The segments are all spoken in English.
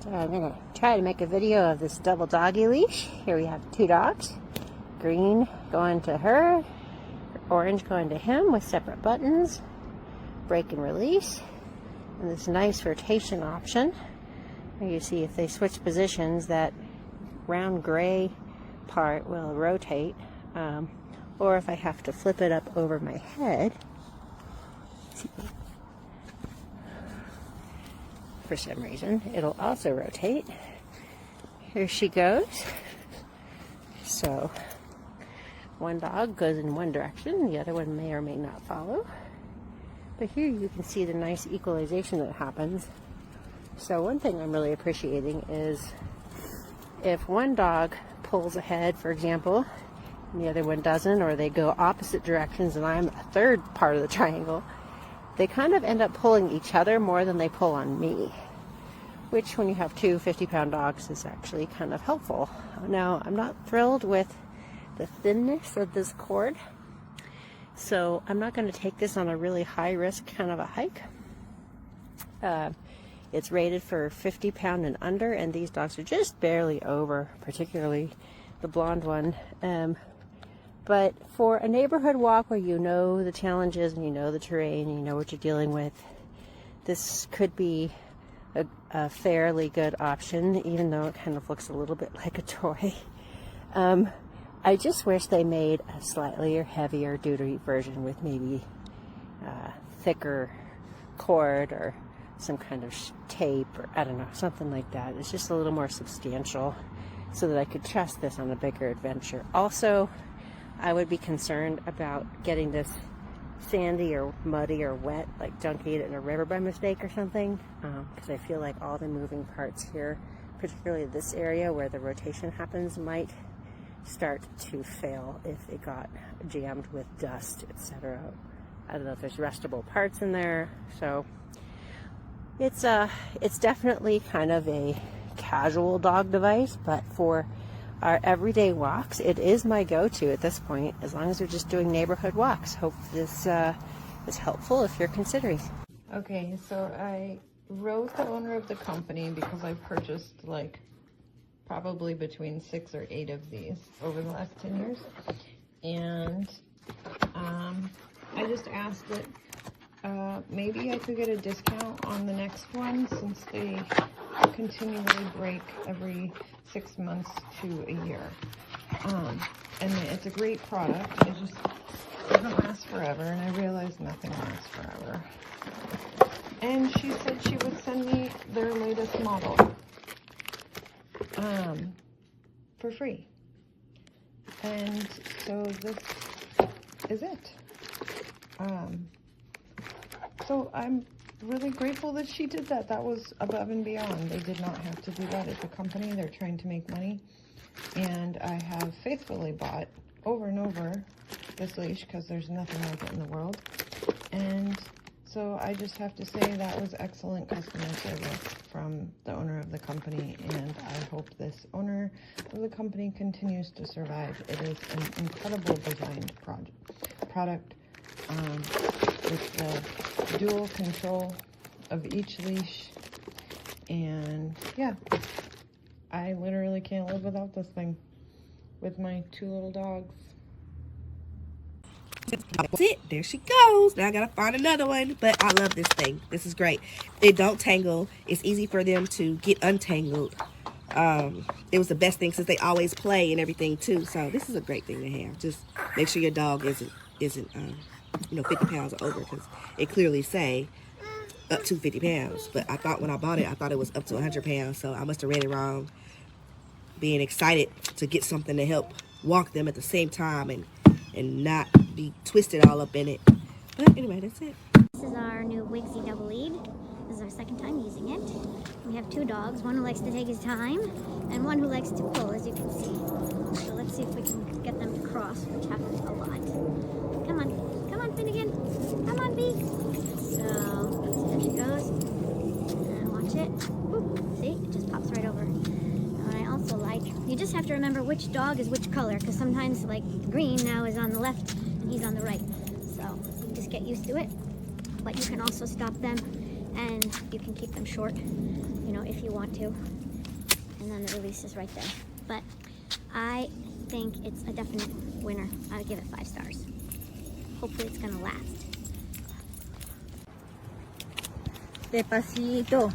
So I'm going to try to make a video of this double doggy leash. Here we have 2 dogs. Green going to her, orange going to him with separate buttons, break and release, and this nice rotation option. Here you see if they switch positions, that round gray part will rotate, or if I have to flip it up over my head, for some reason it'll also rotate. Here she goes. So one dog goes in one direction, the other one may or may not follow. But here you can see the nice equalization that happens. So one thing I'm really appreciating is if one dog pulls ahead, for example, and the other one doesn't, or they go opposite directions and I'm a third part of the triangle, they kind of end up pulling each other more than they pull on me, which when you have 2 50-pound dogs is actually kind of helpful. Now, I'm not thrilled with the thinness of this cord, so I'm not going to take this on a really high-risk kind of a hike. It's rated for 50-pound and under, and these dogs are just barely over, particularly the blonde one. But for a neighborhood walk where you know the challenges and you know the terrain and you know what you're dealing with, this could be a fairly good option, even though it kind of looks a little bit like a toy. I just wish they made a slightly heavier duty version with maybe thicker cord or some kind of tape, or I don't know, something like that. It's just a little more substantial so that I could trust this on a bigger adventure. Also, I would be concerned about getting this sandy or muddy or wet, like dunking it in a river by mistake or something, because I feel like all the moving parts here, particularly this area where the rotation happens, might start to fail if it got jammed with dust, etc. I don't know if there's rustable parts in there, so it's definitely kind of a casual dog device, but for our everyday walks, it is my go-to at this point, as long as we're just doing neighborhood walks. Hope this is helpful if you're considering. Okay, so I wrote the owner of the company because I purchased like probably between 6 or 8 of these over the last 10 years. And I just asked that maybe I could get a discount on the next one, since they continually break every 6 months to a year. And it's a great product. It just doesn't last forever, and I realize nothing lasts forever. And she said she would send me their latest model for free. And so this is it. So I'm really grateful that she did that. That was above and beyond. They did not have to do that. It's a company. They're trying to make money. And I have faithfully bought over and over this leash because there's nothing like it in the world. And so I just have to say that was excellent customer service from the owner of the company, and I hope this owner of the company continues to survive. It is an incredible designed product with the dual control of each leash, and yeah, I literally can't live without this thing with my 2 little dogs. That's it. There she goes. Now I gotta find another one, but I love this thing. This is great. They don't tangle. It's easy for them to get untangled. It was the best thing since they always play and everything too. So this is a great thing to have. Just make sure your dog isn't 50 pounds or over, because it clearly say up to 50 pounds. But I thought when I bought it, I thought it was up to 100 pounds. So I must have read it wrong. Being excited to get something to help walk them at the same time and not be twisted all up in it. But anyway, that's it. This is our new Wigzi double lead. This is our second time using it. We have 2 dogs, one who likes to take his time and one who likes to pull, as you can see. So let's see if we can get them to cross, which happens a lot. Come on Finnegan, come on Bee. So there she goes. And watch it. Oop, see, it just pops right over. And I also like, you just have to remember which dog is which color, because sometimes like green now is on the left and he's on the right. So you just get used to it. But you can also stop them, and you can keep them short, if you want to. And then the release is right there. But I think it's a definite winner. I would give it 5 stars. Hopefully it's gonna last. Despacito.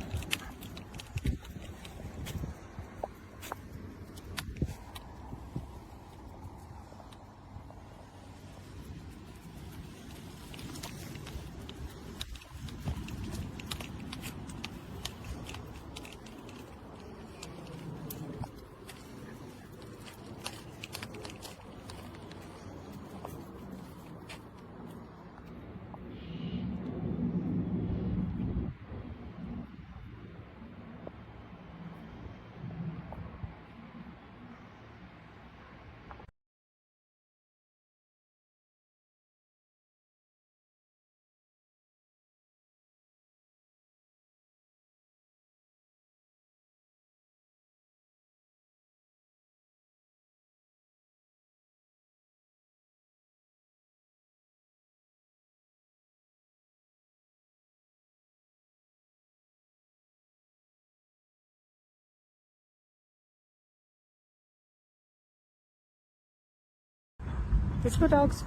Let's go, dogs.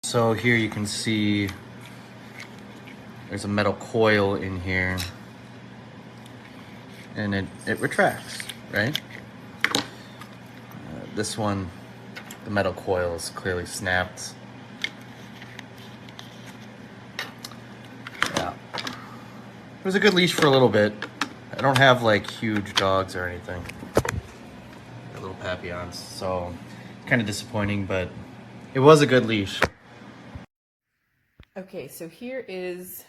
So here you can see there's a metal coil in here and it retracts, right? This one, the metal coil is clearly snapped. Yeah. It was a good leash for a little bit. I don't have like huge dogs or anything. Got little papillons, so kind of disappointing, but it was a good leash. Okay, so here is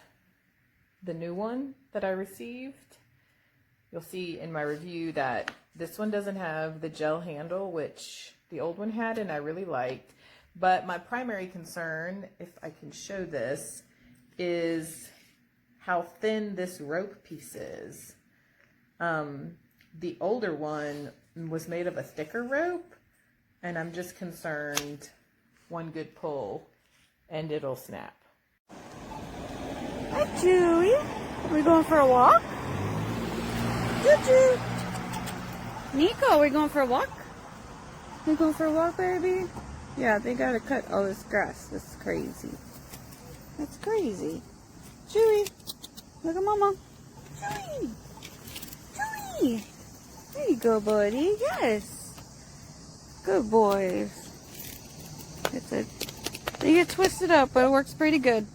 the new one that I received. You'll see in my review that this one doesn't have the gel handle, which the old one had and I really liked. But my primary concern, if I can show this, is how thin this rope piece is. The older one was made of a thicker rope, and I'm just concerned one good pull and it'll snap. Hi, Chewy. Are we going for a walk? Choo-choo. Nico, are we going for a walk? We going for a walk, baby? Yeah, they gotta cut all this grass. This is crazy. That's crazy. Chewy, look at Mama. Chewy. Chewy. There you go, buddy. Yes. Good boys. They get twisted up, but it works pretty good.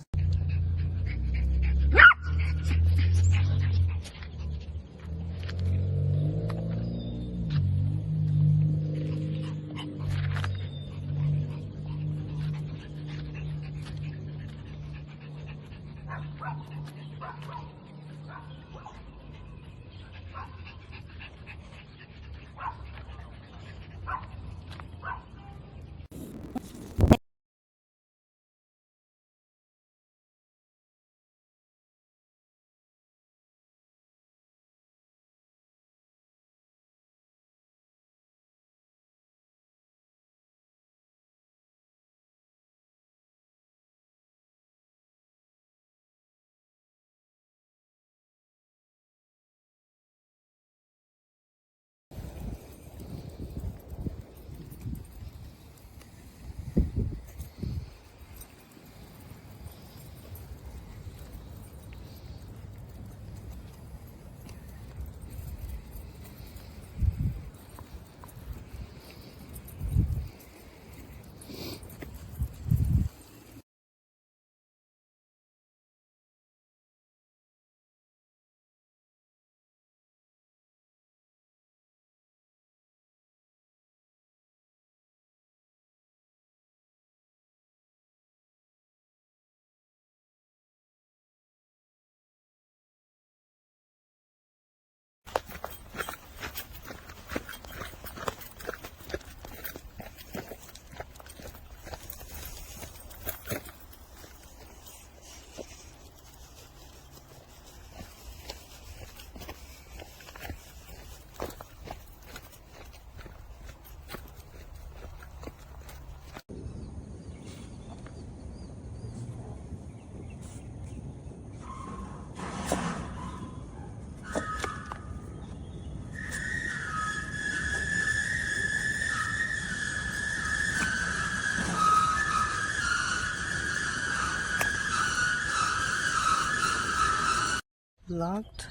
Locked,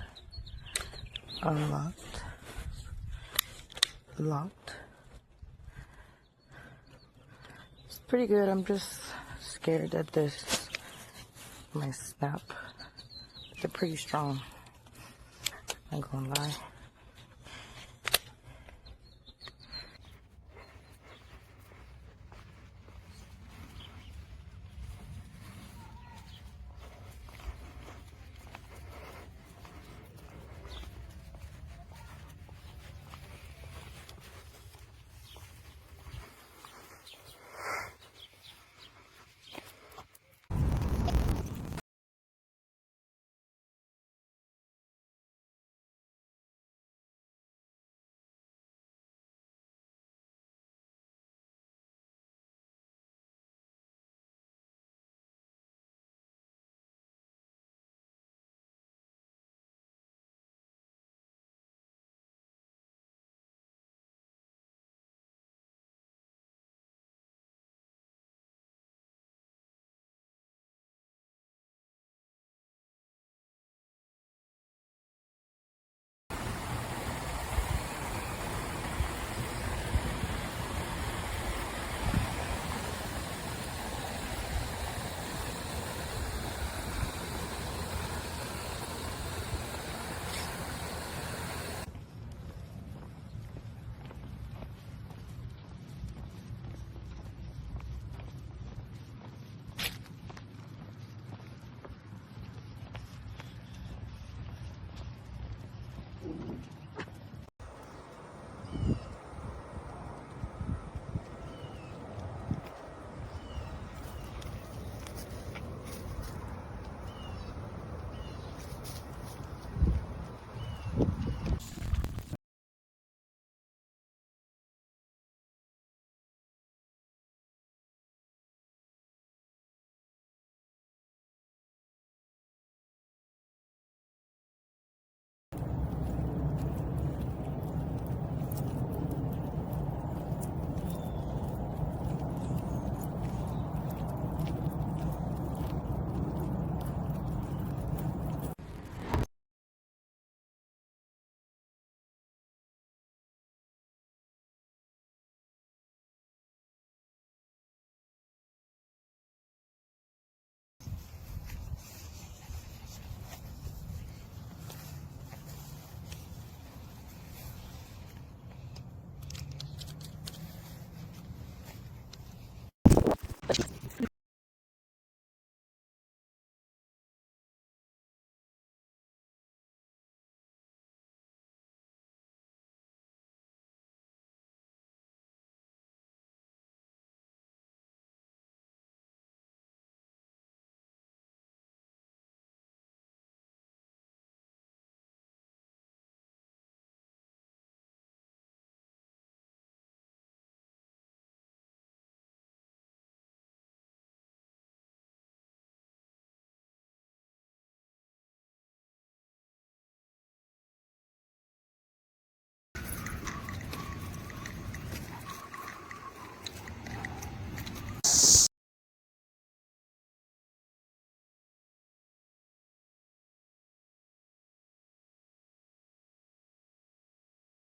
unlocked, locked. It's pretty good. I'm just scared that this might snap. They're pretty strong. I'm gonna lie.